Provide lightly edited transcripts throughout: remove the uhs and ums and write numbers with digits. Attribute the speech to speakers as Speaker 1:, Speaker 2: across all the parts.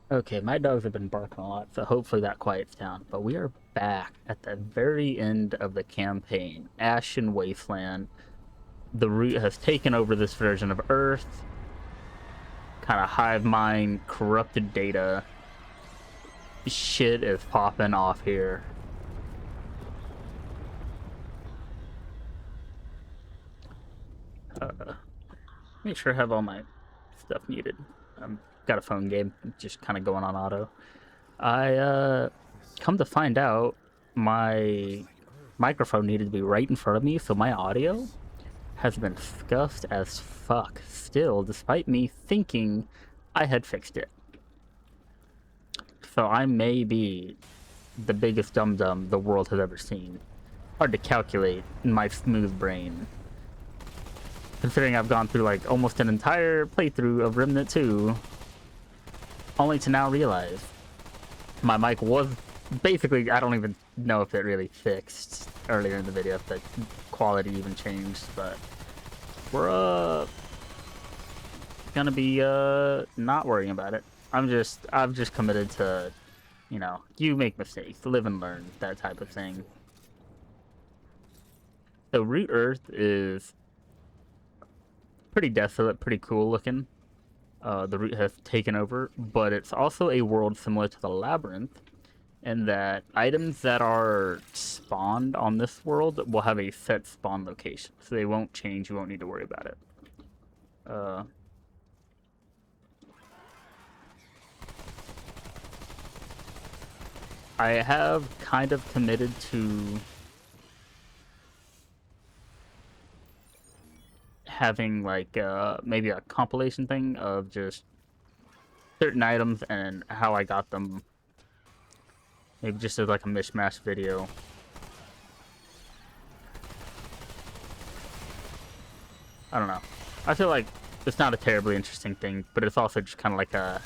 Speaker 1: Okay, my dogs have been barking a lot, so hopefully that quiets down. But we are back at the very end of the campaign. Ashen Wasteland. The Root has taken over this version of Earth. Kind of hive mind, corrupted data. Shit is popping off here. Make sure I have all my stuff muted. Got a phone game, just kind of going on auto. I come to find out, my microphone needed to be right in front of me, so my audio has been scuffed as fuck still, despite me thinking I had fixed it. So I may be the biggest dum dum the world has ever seen. Hard to calculate in my smooth brain. Considering I've gone through like almost an entire playthrough of Remnant 2, only to now realize my mic was basically, I don't even know if it really fixed earlier in the video, if the quality even changed, but we're gonna be not worrying about it. I've just committed to, you make mistakes, live and learn, that type of thing. So Root Earth is pretty desolate, pretty cool looking. The Root has taken over, but it's also a world similar to the Labyrinth, in that items that are spawned on this world will have a set spawn location, so they won't change. You won't need to worry about it. I have kind of committed to having like maybe a compilation thing of just certain items and how I got them. Maybe just as like a mishmash video. I don't know. I feel like it's not a terribly interesting thing, but it's also just kind of like a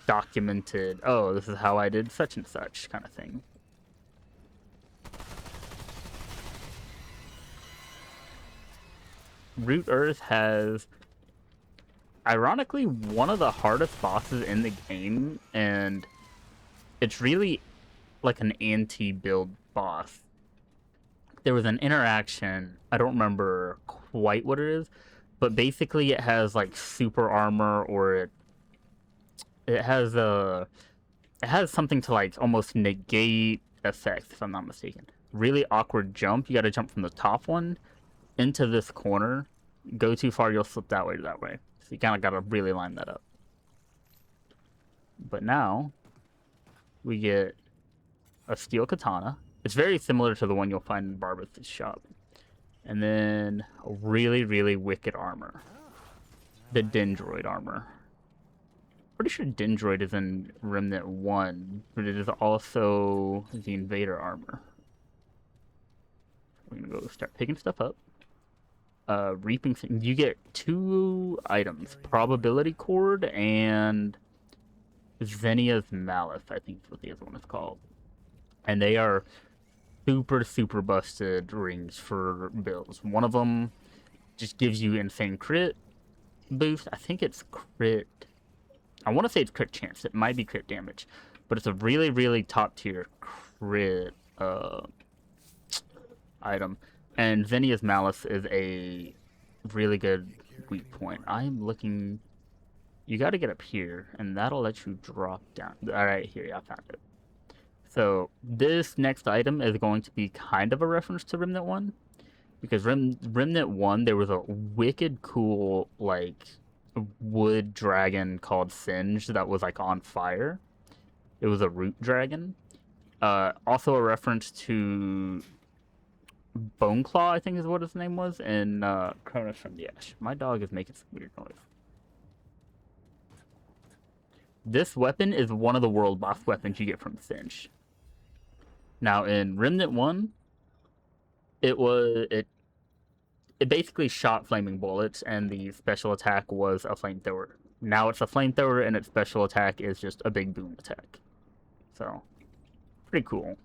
Speaker 1: documented, oh, this is how I did such and such kind of thing. Root Earth has, ironically, one of the hardest bosses in the game, and it's really like an anti-build boss. There was an interaction, I don't remember quite what it is, but basically it has like super armor, or it has something to like almost negate effects, if I'm not mistaken. Really awkward jump. You got to jump from the top one into this corner. Go too far, you'll slip that way to that way. So you kind of got to really line that up. But now we get a steel katana. It's very similar to the one you'll find in Barba's shop. And then a really, really wicked armor. The Dendroid armor. Pretty sure Dendroid is in Remnant 1, but it is also the Invader armor. We're gonna go start picking stuff up. Reaping, you get 2 items, Probability Cord and Xenia's Malice, I think is what the other one is called. And they are super, super busted rings for builds. One of them just gives you insane crit boost. I think it's crit. I want to say it's crit chance. It might be crit damage, but it's a really, really top tier crit item. And Xenia's Malice is a really good weak point. I'm looking. You got to get up here, and that'll let you drop down. All right, here, I found it. So this next item is going to be kind of a reference to Remnant 1, because Remnant 1, there was a wicked cool like wood dragon called Singe that was like on fire. It was a root dragon. Also a reference to Boneclaw, I think is what his name was, in Cronus from the Ash. My dog is making some weird noise. This weapon is one of the world boss weapons you get from Singe. Now in Remnant 1, it basically shot flaming bullets, and the special attack was a flamethrower. Now it's a flamethrower, and its special attack is just a big boom attack. So, pretty cool.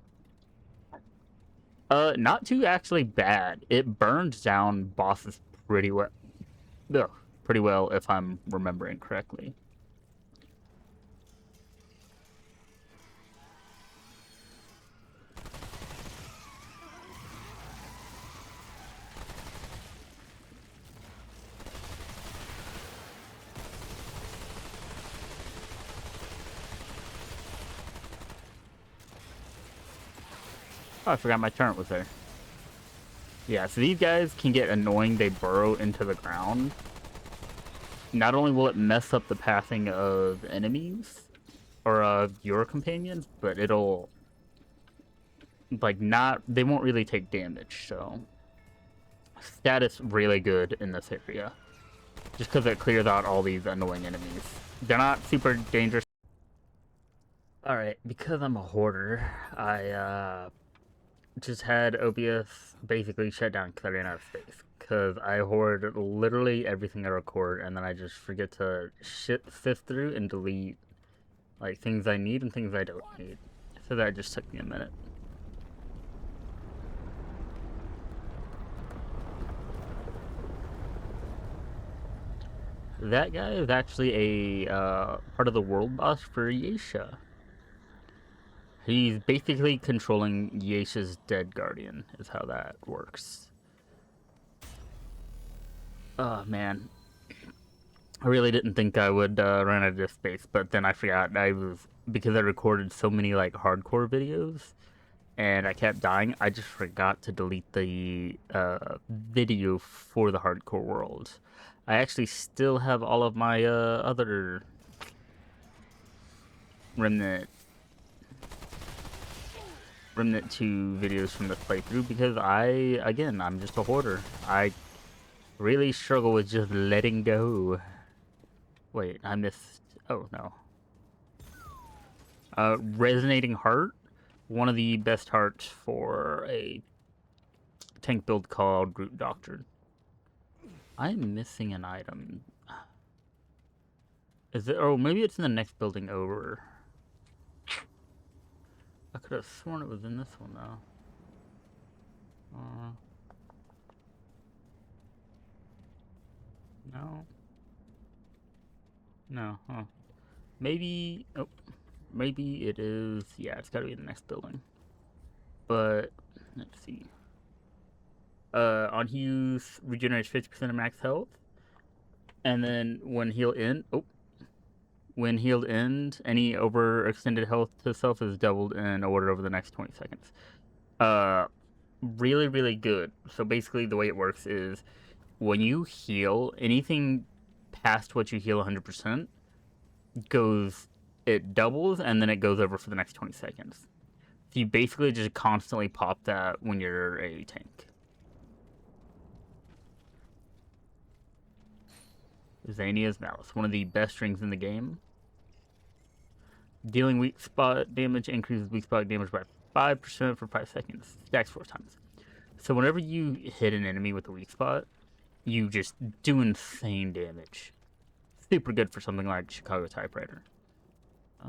Speaker 1: Not too actually bad. It burns down bosses pretty well. Ugh, pretty well, if I'm remembering correctly. Oh, I forgot my turret was there. Yeah, so these guys can get annoying. They burrow into the ground. Not only will it mess up the pathing of enemies or of your companions, but it'll like not. They won't really take damage. So status really good in this area, just because it clears out all these annoying enemies. They're not super dangerous. All right, because I'm a hoarder, I just had OBS basically shut down because I ran out of space. Because I hoard literally everything I record, and then I just forget to sift through and delete like things I need and things I don't need. So that just took me a minute. That guy is actually a part of the world boss for Yesha. He's basically controlling Yesha's dead guardian, is how that works. Oh man, I really didn't think I would run out of this space, but then I forgot because I recorded so many like hardcore videos, and I kept dying. I just forgot to delete the video for the hardcore world. I actually still have all of my other Remnant Remnant 2 videos from this playthrough because I'm just a hoarder. I really struggle with just letting go. Wait, I missed. Oh no. Resonating Heart, one of the best hearts for a tank build called Root Doctrine. I'm missing an item. Is it? Oh, maybe it's in the next building over. I could have sworn it was in this one though. No. No. Huh. Maybe. Oh, maybe it is. Yeah, it's got to be the next building. But let's see. On Hughes regenerates 50% of max health, and then when healed end, when healed end, any overextended health to self is doubled in order over the next 20 seconds. Really, really good. So basically, the way it works is when you heal, anything past what you heal 100% it doubles, and then it goes over for the next 20 seconds. So you basically just constantly pop that when you're a tank. Xania's Malice, one of the best strings in the game. Dealing weak spot damage increases weak spot damage by 5% for 5 seconds. Stacks 4 times. So whenever you hit an enemy with a weak spot, you just do insane damage. Super good for something like Chicago Typewriter. I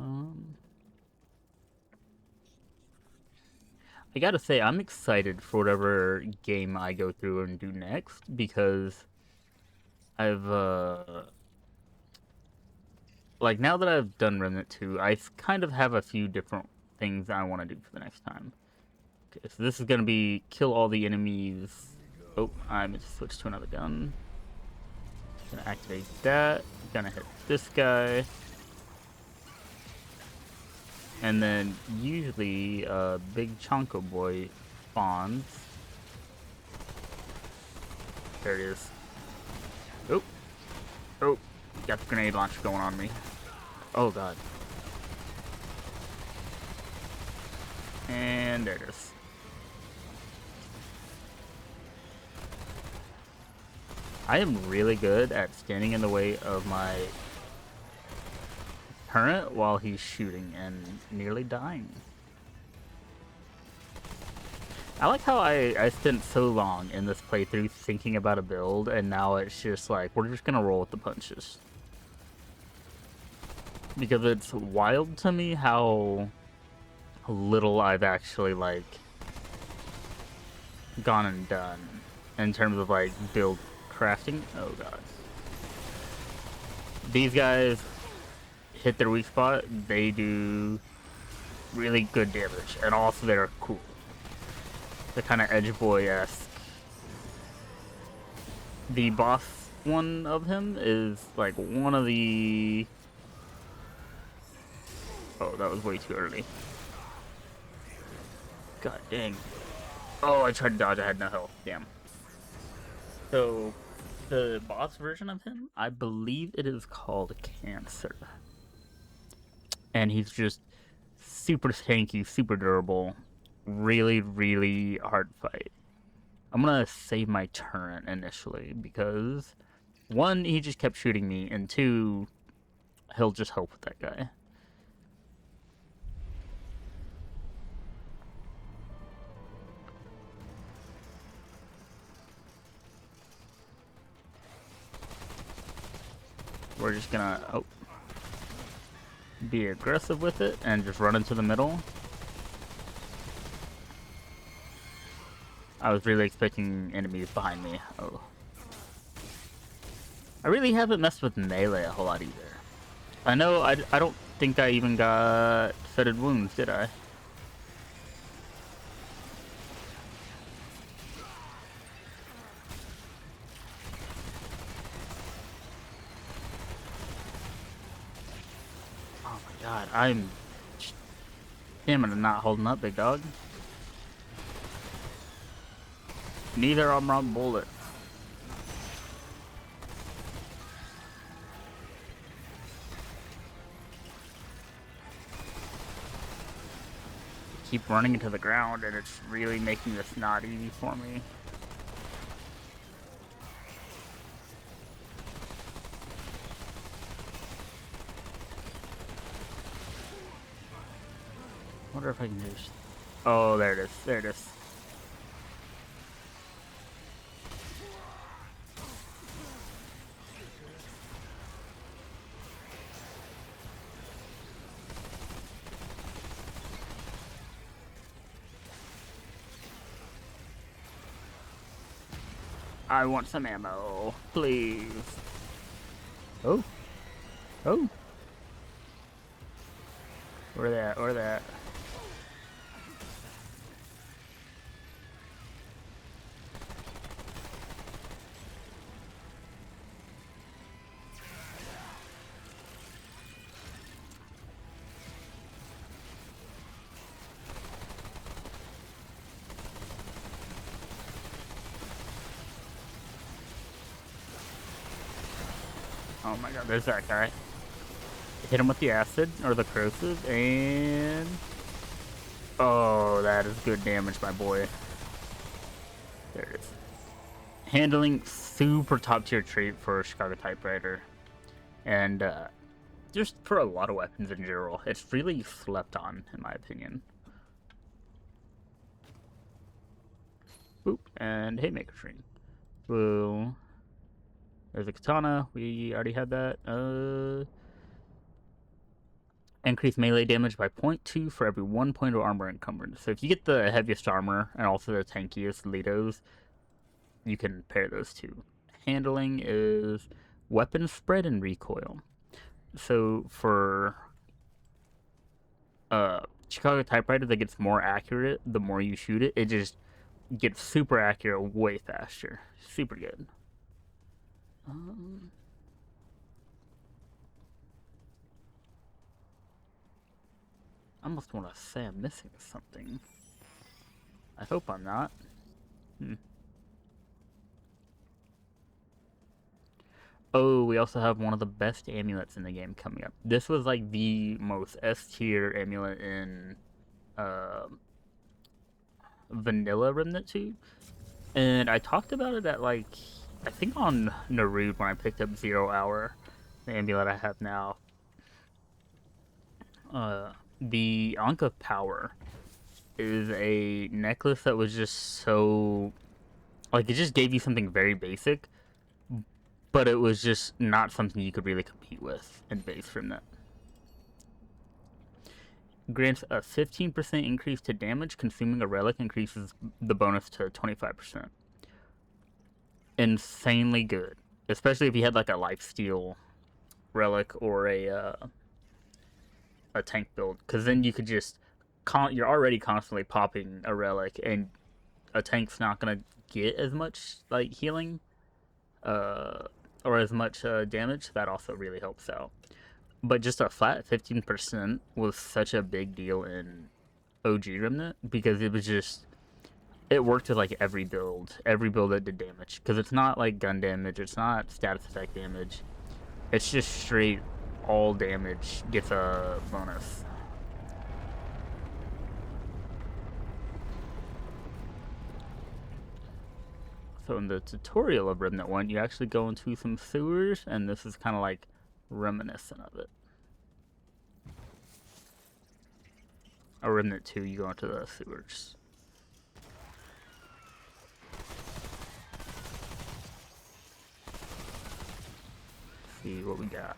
Speaker 1: gotta say, I'm excited for whatever game I go through and do next because I've like now that I've done Remnant 2, I kind of have a few different things I want to do for the next time. Okay, so this is gonna be kill all the enemies. Oh, I'm gonna switch to another gun. Gonna activate that. Gonna hit this guy. And then usually big Chonko boy spawns. There it is. Oh. Oh. Got the grenade launcher going on me. Oh god. And there it is. I am really good at standing in the way of my turret while he's shooting and nearly dying. I like how I spent so long in this playthrough thinking about a build, and now it's just like, we're just gonna roll with the punches. Because it's wild to me how little I've actually, like, gone and done in terms of, like, build crafting. Oh god. These guys hit their weak spot, they do really good damage, and also they're cool. They're kind of edge boy-esque. The boss one of him is like one of the... Oh, that was way too early. God dang. Oh, I tried to dodge. I had no health. Damn. So, the boss version of him, I believe it is called Cancer. And he's just super tanky, super durable. Really, really hard fight. I'm gonna save my turn initially because, one, he just kept shooting me, and two, he'll just help with that guy. We're just gonna be aggressive with it and just run into the middle. I was really expecting enemies behind me. Oh. I really haven't messed with melee a whole lot either. I know I don't think I even got fetid wounds, did I? Oh my god, I'm... Damn it, I'm not holding up, big dog. Neither are my bullets. Keep running into the ground and it's really making this not easy for me. Wonder if I can just... Oh, there it is. There it is. I want some ammo, please. Oh. Oh. Where that? Where that? Oh my god, there's that guy. Hit him with the acid, or the corrosive, and... Oh, that is good damage, my boy. There it is. Handling, super top tier trait for a Chicago typewriter. And, just for a lot of weapons in general. It's really slept on, in my opinion. Boop, and Haymaker String. Whoa. There's a katana. We already had that. Increase melee damage by 0.2 for every 1 point of armor encumbered. So if you get the heaviest armor and also the tankiest Litos, you can pair those two. Handling is weapon spread and recoil. So for Chicago typewriter that gets more accurate the more you shoot it, it just gets super accurate way faster. Super good. I almost want to say I'm missing something. I hope I'm not. Oh, we also have one of the best amulets in the game coming up. This was like the most S tier amulet in vanilla Remnant 2. And I talked about it at like, I think on Narude when I picked up 0 Hour, the amulet I have now. The Ankh of Power is a necklace that was just so... Like, it just gave you something very basic, but it was just not something you could really compete with in base from that. Grants a 15% increase to damage. Consuming a relic increases the bonus to 25%. Insanely good. Especially if you had like a lifesteal relic or a tank build. Because then you could just... You're already constantly popping a relic, and a tank's not going to get as much like healing or as much damage. That also really helps out. But just a flat 15% was such a big deal in OG Remnant because it was just it worked with like every build that did damage because it's not like gun damage, it's not status effect damage, it's just straight all damage gets a bonus. So in the tutorial of Remnant 1, you actually go into some sewers, and this is kind of like reminiscent of it. Or Remnant 2, you go into the sewers. Let's see what we got.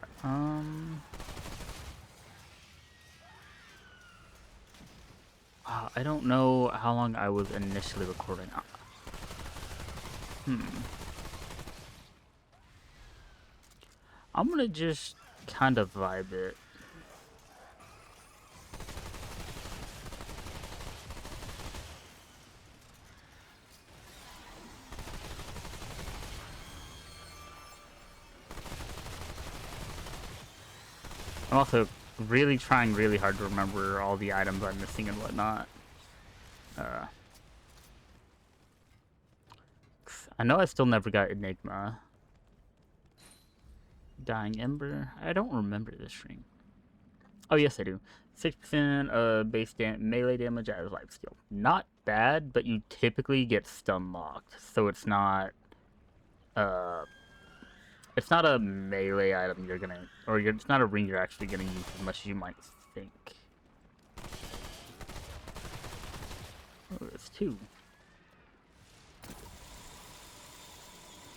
Speaker 1: I don't know how long I was initially recording. I'm gonna just kind of vibe it. I'm also really trying really hard to remember all the items I'm missing and whatnot. I know I still never got Enigma. Dying Ember. I don't remember this ring. Oh, yes, I do. 6% base melee damage as lifesteal. Not bad, but you typically get stun locked, so it's not a melee item you're gonna, or it's not a ring you're actually gonna use as much as you might think. Oh, there's 2.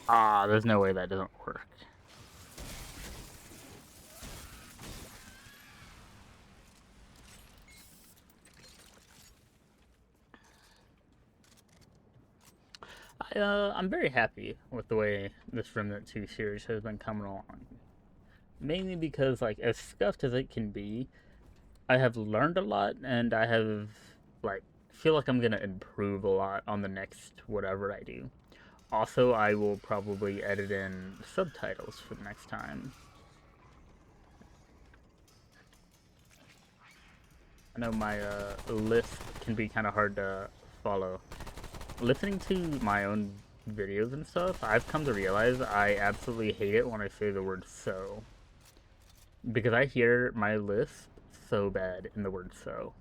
Speaker 1: Ah, there's no way that doesn't work. I'm very happy with the way this Remnant 2 series has been coming along. Mainly because, like, as scuffed as it can be, I have learned a lot, and I have, like, feel like I'm gonna improve a lot on the next whatever I do. Also, I will probably edit in subtitles for the next time. I know my list can be kind of hard to follow. Listening to my own videos and stuff, I've come to realize I absolutely hate it when I say the word so. Because I hear my list so bad in the word so.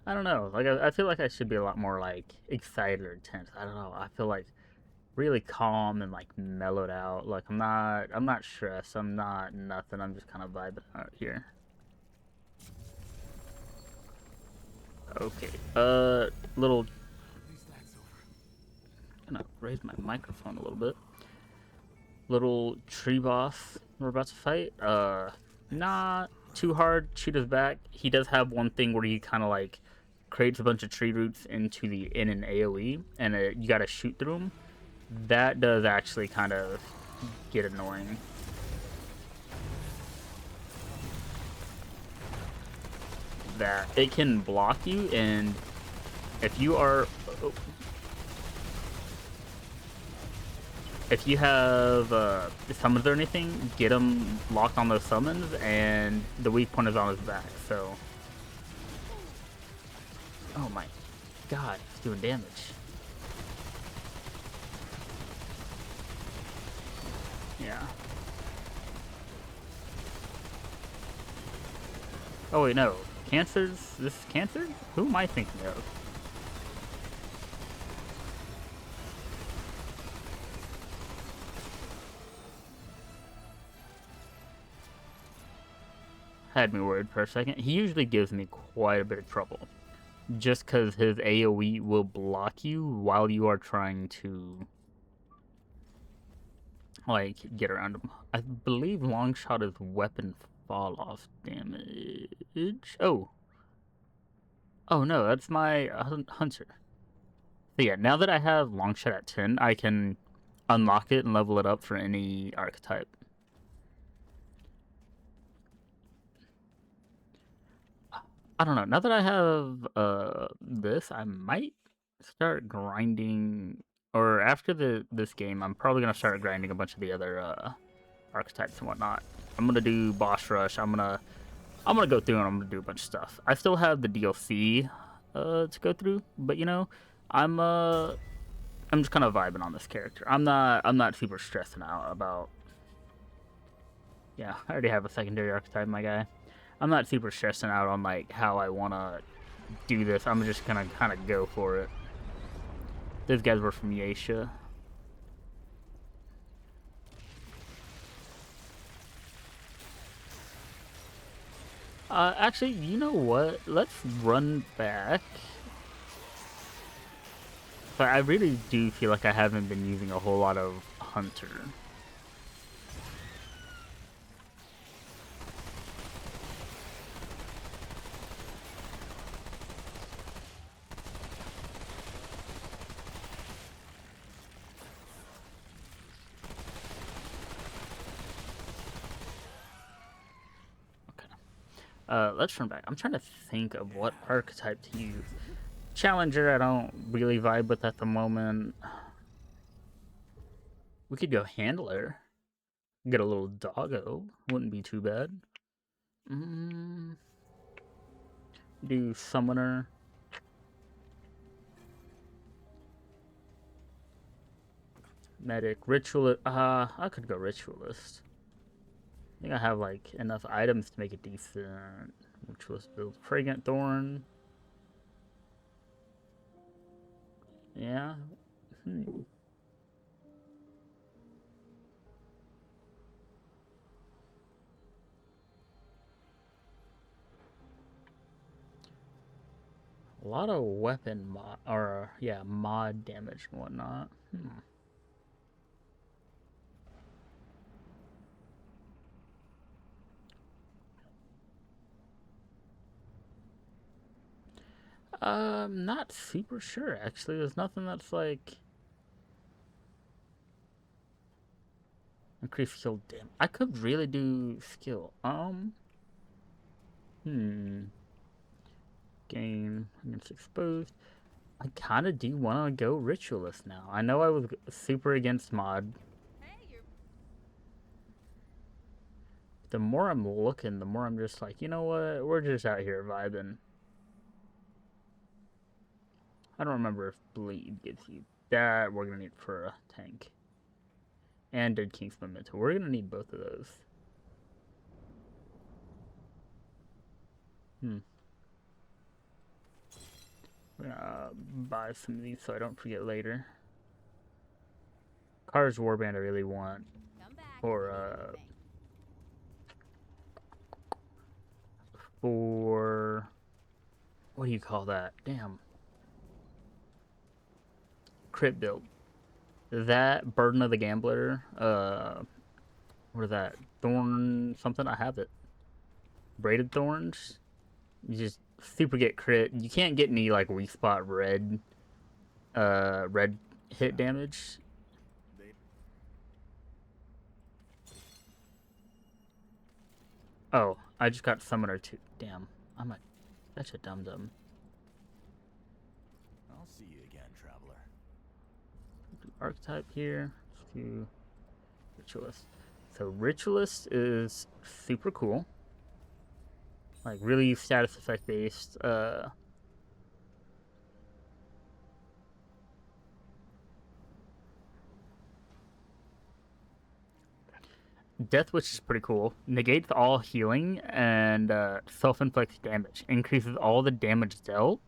Speaker 1: I don't know. Like, I feel like I should be a lot more, like, excited or tense. I don't know. I feel like really calm and, like, mellowed out. Like, I'm not stressed. I'm not nothing. I'm just kind of vibing out here. Okay. Little. I'm gonna raise my microphone a little bit. Little tree boss we're about to fight. Not too hard. Cheetah's back. He does have one thing where he kind of like creates a bunch of tree roots into the in an AoE, and you gotta shoot through them. That does actually kind of get annoying. That it can block you, and if you are if you have summons or anything, get him locked on those summons, and the weak point is on his back. So, oh my god, he's doing damage. Yeah. Oh wait, no. Cancers? This is Cancer? Who am I thinking of? Had me worried for a second. He usually gives me quite a bit of trouble. Just because his AoE will block you while you are trying to, like, get around him. I believe Longshot is weapon fall-off damage. Oh. Oh no, that's my Hunter. So yeah, now that I have Longshot at 10, I can unlock it and level it up for any archetype. I don't know. Now that I have this, I might start grinding. Or after this game, I'm probably gonna start grinding a bunch of the other archetypes and whatnot. I'm gonna do boss rush. I'm gonna I'm gonna go through and I'm gonna do a bunch of stuff. I still have the DLC to go through, but you know, I'm I'm just kind of vibing on this character. I'm not super stressing out about. Yeah, I already have a secondary archetype, my guy. I'm not super stressing out on like how I wanna do this. I'm just gonna kind of go for it. Those guys were from Yasha. Actually, you know what? Let's run back. But I really do feel like I haven't been using a whole lot of Hunter. Let's run back. I'm trying to think of what archetype to use. Challenger, I don't really vibe with at the moment. We could go Handler. Get a little doggo. Wouldn't be too bad. Do Summoner. Medic. Ritualist. I could go Ritualist. I think I have like enough items to make it decent. Ritualist build. Fragrant Thorn. Yeah. A lot of weapon mod, or yeah, mod damage and whatnot. Not super sure actually. There's nothing that's like increase skill damage. I could really do skill. Gain against exposed. I kind of do want to go ritualist now. I know I was super against mod. The more I'm looking, the more I'm just like, you know what? We're just out here vibing. I don't remember if bleed gives you that. We're gonna need for a tank. And Dead King's Memento. We're gonna need both of those. We're gonna buy some of these so I don't forget later. Cars Warband I really want. For what do you call that? Damn. Crit build. That Burden of the Gambler, what is that? Thorn something? I have it. Braided Thorns. You just super get crit. You can't get any like weak spot red red hit damage. Oh, I just got Summoner too. Damn. I'm a such a dum dum.
Speaker 2: I'll see you again, traveler.
Speaker 1: Archetype here. Let's do Ritualist. So Ritualist is super cool. Like really status effect based. Death Wish is pretty cool. Negates all healing and self-inflicted damage. Increases all the damage dealt,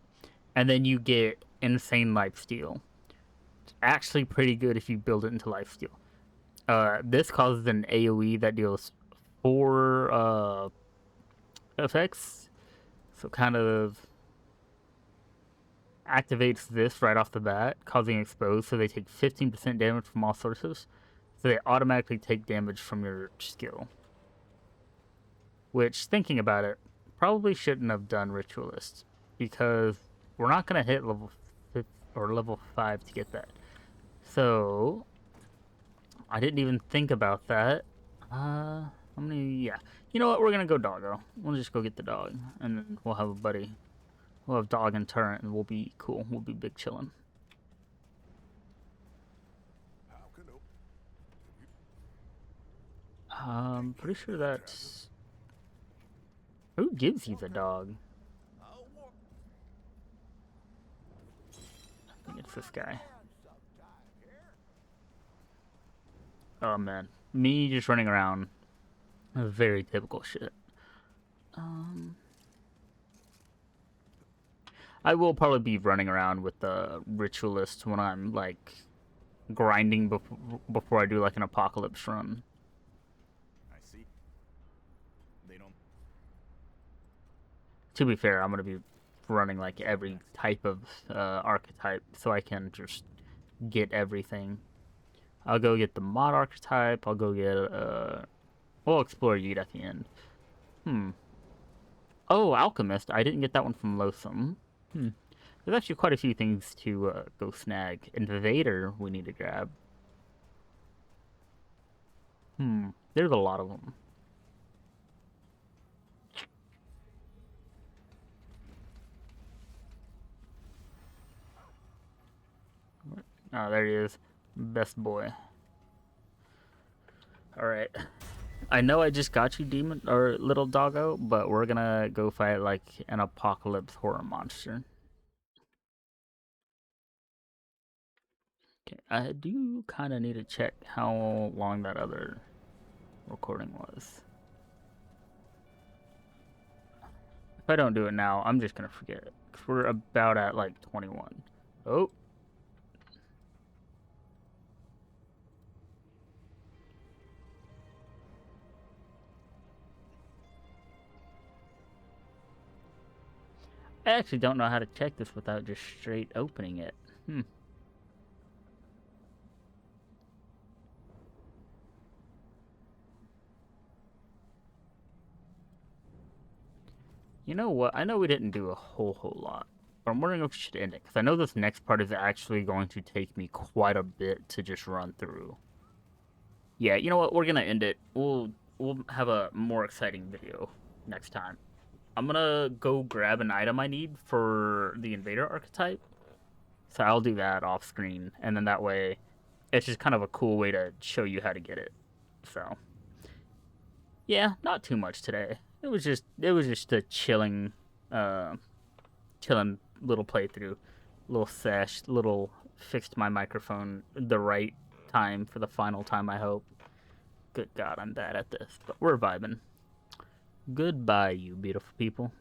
Speaker 1: and then you get insane lifesteal. It's actually pretty good if you build it into lifesteal. This causes an AoE that deals 4 effects, so kind of activates this right off the bat, causing exposed, so they take 15% damage from all sources. So they automatically take damage from your skill. Which, thinking about it, probably shouldn't have done Ritualist. Because we're not going to hit level 5 or level 5 to get that. So, I didn't even think about that. How many? Yeah. You know what? We're going to go doggo. We'll just go get the dog. And then we'll have a buddy. We'll have dog and turret and we'll be cool. We'll be big chillin'. Pretty sure that's Who gives you the dog? I think it's this guy. Oh man, me just running around. Very typical shit. I will probably be running around with the ritualist when I'm like grinding before I do like an apocalypse run.
Speaker 2: I see. They don't.
Speaker 1: To be fair, I'm gonna be running like every type of archetype so I can just get everything. I'll go get the mod archetype. I'll go get we'll explore Yeet at the end. Oh, alchemist. I didn't get that one from Loathsome. There's actually quite a few things to go snag. Invader we need to grab. There's a lot of them. Oh, there he is. Best boy. Alright. I know I just got you, demon or little doggo, but we're gonna go fight like an apocalypse horror monster. Okay, I do kind of need to check how long that other recording was. If I don't do it now, I'm just gonna forget it. Because we're about at like 21. Oh. I actually don't know how to check this without just straight opening it. You know what? I know we didn't do a whole lot, but I'm wondering if we should end it, because I know this next part is actually going to take me quite a bit to just run through. Yeah, you know what? We're gonna end it. We'll have a more exciting video next time. I'm gonna go grab an item I need for the invader archetype, so I'll do that off screen, and then that way, it's just kind of a cool way to show you how to get it. So, yeah, not too much today. It was just a chilling little playthrough, little sesh, little fixed my microphone the right time for the final time. I hope. Good God, I'm bad at this, but we're vibing. Goodbye, you beautiful people.